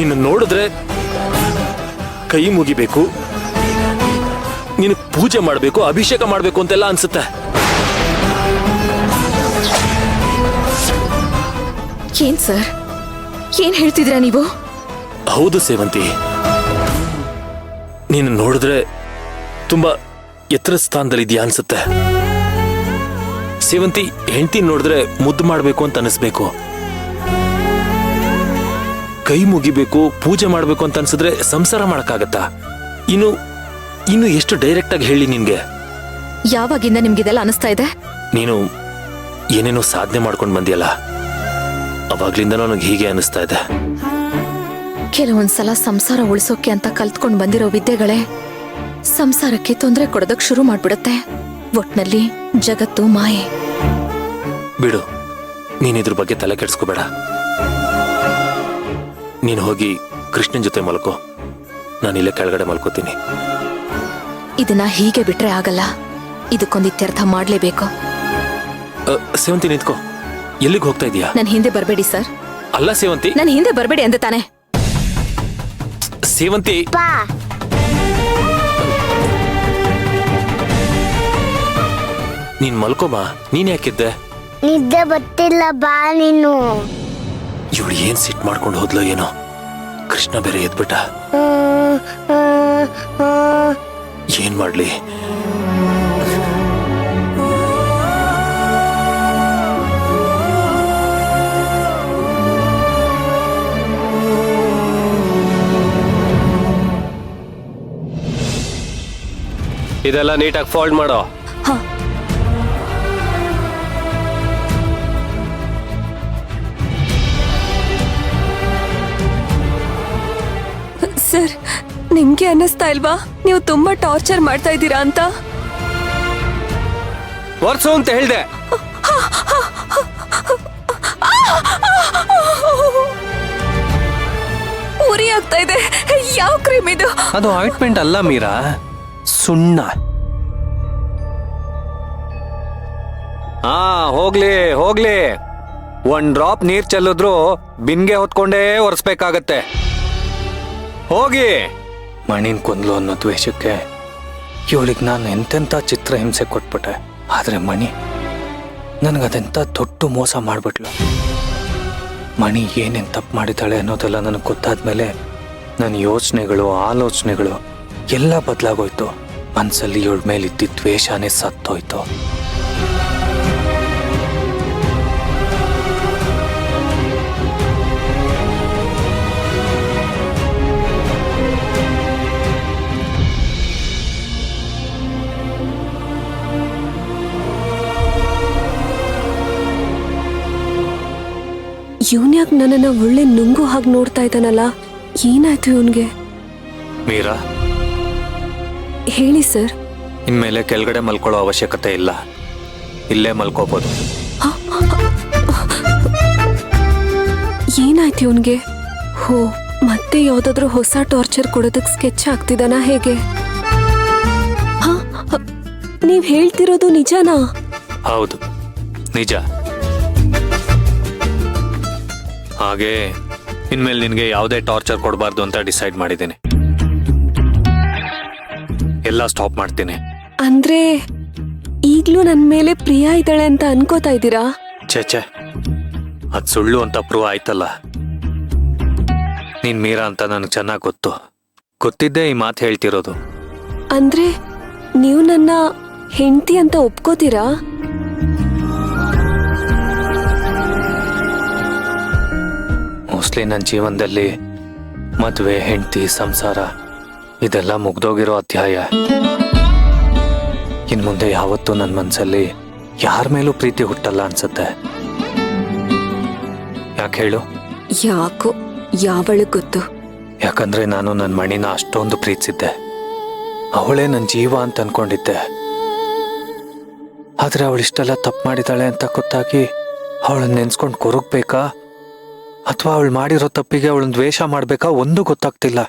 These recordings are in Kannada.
ನಿನ್ನ ನೋಡಿದ್ರೆ ಕೈ ಮುಗಿಬೇಕು, ನೀನು ಪೂಜೆ ಮಾಡಬೇಕು, ಅಭಿಷೇಕ ಮಾಡಬೇಕು ಅಂತೆಲ್ಲ ಅನ್ಸುತ್ತೆ. ಏನ್ ಸರ್, ಏನ್ ಹೇಳ್ತಿದ್ದೀರಾ ನೀವು? ಹೌದು ಸೇವಂತಿ, ನೀನು ನೋಡಿದ್ರೆ ತುಂಬಾ ಎತ್ತರ ಸ್ಥಾನದಲ್ಲಿದ್ಯಾ ಅನ್ಸುತ್ತೆ. ಸೇವಂತಿ, ಹೆಂಡತಿ ನೋಡಿದ್ರೆ ಮುದ್ದು ಮಾಡಬೇಕು ಅಂತ ಅನಿಸ್ಬೇಕು, ಕೈ ಮುಗಿಬೇಕು, ಪೂಜೆ ಮಾಡಬೇಕು ಅಂತ ಅನ್ಸಿದ್ರೆ ಸಂಸಾರ ಮಾಡಕ್ಕಾಗತ್ತಾ? ಇನ್ನು ಎಷ್ಟು ಡೈರೆಕ್ಟ್ ಆಗಿ ಹೇಳಿ ನಿನ್ಗೆ? ಯಾವಾಗಿಂದ ನಿಮ್ಗಿದೆಲ್ಲ ಅನಿಸ್ತಾ ಇದೆ? ನೀನು ಏನೇನೋ ಸಾಧನೆ ಮಾಡ್ಕೊಂಡು ಬಂದಿಯಲ್ಲ, ಅವಾಗ್ಲಿಂದ ನನಗೆ ಹೀಗೆ ಅನಿಸ್ತಾ ಇದೆ. ಕೆಲವೊಂದ್ಸಲ ಸಂಸಾರ ಉಳಿಸೋಕೆ ಅಂತ ಕಲ್ತ್ಕೊಂಡ್ ಬಂದಿರೋ ವಿದ್ಯೆಗಳೇ ಸಂಸಾರಕ್ಕೆ ತೊಂದರೆ ಕೊಡೋದಕ್ ಶುರು ಮಾಡ್ಬಿಡುತ್ತೆ. ಒಟ್ನಲ್ಲಿ ಜಗತ್ತು ಮಾಯೆ. ಬಿಡು, ನೀನಿದ್ರ ಬಗ್ಗೆ ತಲೆ ಕೆಡಿಸ್ಕೋಬೇಡ. ನೀನು ಹೋಗಿ ಕೃಷ್ಣನ್ ಜೊತೆ ಮಲ್ಕೋ, ನಾನಿಲ್ಲೇ ಕೆಳಗಡೆ ಮಲ್ಕೋತೀನಿ. ಇದನ್ನ ಹೀಗೆ ಬಿಟ್ರೆ ಆಗಲ್ಲ, ಇದಕ್ಕೊಂದು ಇತ್ಯರ್ಥ ಮಾಡ್ಲೇಬೇಕು. ಸೇವಂತಿ ನಿಂತ್ಕೋ, ಎಲ್ಲಿಗೆ ಹೋಗ್ತಾ ಇದೀಯಾ? ನನ್ ಹಿಂದೆ ಬರ್ಬೇಡಿ ಸರ್. ಅಲ್ಲ ಸೇವಂತಿ, ನನ್ ಹಿಂದೆ ಬರ್ಬೇಡಿ ಅಂದೆ ತಾನೆ. ಸೇವಂತಿ, ನೀನ್ ಮಲ್ಕೋಮ. ನೀನ್ ಯಾಕಿದ್ದೆ? ನಿದ್ದೆ ಬರ್ತಿಲ್ಲ, ಬಾ ನೀನು. ಇವಳು ಏನ್ ಸಿಟ್ ಮಾಡ್ಕೊಂಡು ಹೋದ್ಲೋ ಏನೋ. ಕೃಷ್ಣ ಬೇರೆ ಎದ್ಬಿಟ್ಟ. ಏನ್ ಮಾಡ್ಲಿ? ಇದೆಲ್ಲ ನೀಟಾಗಿ ಫೋಲ್ಡ್ ಮಾಡೋ. ಸರ್, ನಿಮ್ಗೆ ಅನ್ನಿಸ್ತಾ ಇಲ್ವಾ ನೀವು ತುಂಬಾ ಟಾರ್ಚರ್ ಮಾಡ್ತಾ ಇದ್ದೀರಾ ಅಂತ? ವರ್ಸು ಅಂತ ಹೇಳ್ದೆ. ಉರಿ ಆಗ್ತಾ ಇದೆ. ಯಾವ ಕ್ರೀಮ್ ಇದು? ಅದು ಆಯಿಂಟ್ಮೆಂಟ್ ಅಲ್ಲ ಮೀರಾ, ಸುಣ್ಣ. ಹೋಗ್ಲಿ ಹೋಗ್ಲಿ, ಒಂದ್ ಡ್ರಾಪ್ ನೀರ್ ಚೆಲ್ಲಿದ್ರು ಬಿನ್ಗೆ ಹೊತ್ಕೊಂಡೇ ಒರೆಸ್ಬೇಕಾಗತ್ತೆ. ಹೋಗಿ. ಮಣಿನ್ ಕೊಂದ್ಲು ಅನ್ನೋ ದ್ವೇಷಕ್ಕೆ ಇವಳಿಗೆ ನಾನು ಎಂತೆಂಥ ಚಿತ್ರ ಹಿಂಸೆ ಕೊಟ್ಬಿಟ್ಟೆ. ಆದ್ರೆ ಮಣಿ ನನಗದೆಂಥ ದೊಡ್ಡ ಮೋಸ ಮಾಡ್ಬಿಟ್ಲು. ಮಣಿ ಏನೇನು ತಪ್ಪು ಮಾಡಿದ್ದಾಳೆ ಅನ್ನೋದೆಲ್ಲ ನನಗೆ ಗೊತ್ತಾದ್ಮೇಲೆ ನನ್ನ ಯೋಚನೆಗಳು, ಆಲೋಚನೆಗಳು ಎಲ್ಲ ಬದಲಾಗೋಯ್ತು. ಮನಸ್ಸಲ್ಲಿ ಇವಳ ಮೇಲೆ ಇದ್ದಿದ್ದ ದ್ವೇಷನೇ ಸತ್ತೋಯ್ತು. ಇವನ್ಯಾಕ್ ನನ್ನನ್ನ ಒಳ್ಳೆ ನುಂಗು ಹಾಗೆ ನೋಡ್ತಾ ಇದ್ದಾನಲ್ಲ? ಏನಾಯ್ತು ಇವನ್ಗೆ? ಮೀರಾ, ಹೇಳಿ ಸರ್. ಇನ್ಮೇಲೆ ಕೆಳಗಡೆ ಮಲ್ಕೊಳ್ಳೋ ಅವಶ್ಯಕತೆ ಇಲ್ಲ, ಇಲ್ಲೇ ಮಲ್ಕೋಬೋದು. ಏನಾಯ್ತು ಇವನ್ಗೆ? ಹೋ, ಮತ್ತೆ ಯಾವ್ದಾದ್ರು ಹೊಸ ಟಾರ್ಚರ್ ಕೊಡೋದಕ್ಕೆ ಸ್ಕೆಚ್ ಆಗ್ತಿದಾನ ಹೇಗೆ? ನೀವ್ ಹೇಳ್ತಿರೋದು ನಿಜನಾ? ಹೌದು, ನಿಜ. ಹಾಗೆ ಇನ್ಮೇಲೆ ನಿನಗೆ ಯಾವುದೇ ಟಾರ್ಚರ್ ಕೊಡಬಾರ್ದು ಅಂತ ಡಿಸೈಡ್ ಮಾಡಿದ್ದೀನಿ. ಎಲ್ಲ ಸ್ಟಾಪ್ ಮಾಡ್ತೀನಿ. ಅಂದ್ರೆ ಈಗ್ಲೂ ನನ್ ಮೇಲೆ ಪ್ರಿಯಾ ಇದ್ದಾಳೆ ಅಂತ ಅನ್ಕೋತಾ ಇದ್ದೀರಾ? ಛೇ, ಅದ್ ಸುಳ್ಳು ಅಂತ ಪ್ರೂವ್ ಆಯ್ತಲ್ಲ. ನೀನ್ ಮೀರಾ ಅಂತ ನನಗೆ ಚೆನ್ನಾಗಿ ಗೊತ್ತಿದ್ದೇ ಈ ಮಾತು ಹೇಳ್ತಿರೋದು. ಅಂದ್ರೆ ನೀವು ನನ್ನ ಹೆಂಡತಿ ಅಂತ ಒಪ್ಕೋತೀರಾ? ಮೋಸ್ಟ್ಲಿ ನನ್ನ ಜೀವನದಲ್ಲಿ ಮದುವೆ, ಹೆಂಡತಿ, ಸಂಸಾರ ಇದೆಲ್ಲ ಮುಗ್ದೋಗಿರೋ ಅಧ್ಯಾಯ. ಇನ್ ಮುಂದೆ ಯಾವತ್ತೂ ನನ್ನ ಮನಸ್ಸಲ್ಲಿ ಯಾರ ಮೇಲೂ ಪ್ರೀತಿ ಹುಟ್ಟಲ್ಲ ಅನ್ಸುತ್ತೆ. ಯಾಕೆ ಹೇಳು? ಯಾಕೋ, ಯಾವಳಿಗೆ ಗೊತ್ತು. ಯಾಕಂದ್ರೆ ನಾನು ನನ್ನ ಮಣಿನ ಅಷ್ಟೊಂದು ಪ್ರೀತಿಸಿದ್ದೆ. ಅವಳೇ ನನ್ನ ಜೀವ ಅಂತ ಅನ್ಕೊಂಡಿದ್ದೆ. ಆದ್ರೆ ಅವಳಿಷ್ಟೆಲ್ಲ ತಪ್ಪು ಮಾಡಿದಾಳೆ ಅಂತ ಗೊತ್ತಾಗಿ ಅವಳನ್ನ ನೆನ್ಸ್ಕೊಂಡು ಕೊರಗ್ಬೇಕಾ ಅಥವಾ ಅವಳು ಮಾಡಿರೋ ತಪ್ಪಿಗೆ ಅವಳನ್ನ ದ್ವೇಷ ಮಾಡ್ಬೇಕಾ ಒಂದು ಗೊತ್ತಾಗ್ತಿಲ್ಲ.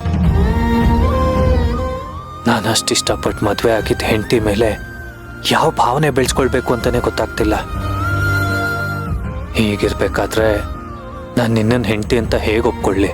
ನಾನು ಅಷ್ಟಿಷ್ಟಪಟ್ಟು ಮದುವೆ ಆಗಿದ್ದ ಹೆಂಡತಿ ಮೇಲೆ ಯಾವ ಭಾವನೆ ಬೆಳೆಸ್ಕೊಳ್ಬೇಕು ಅಂತಾನೆ ಗೊತ್ತಾಗ್ತಿಲ್ಲ. ಹೀಗಿರ್ಬೇಕಾದ್ರೆ ನಾನು ನಿನ್ನನ್ನು ಹೆಂಡತಿ ಅಂತ ಹೇಗೆ ಒಪ್ಕೊಳ್ಳಿ?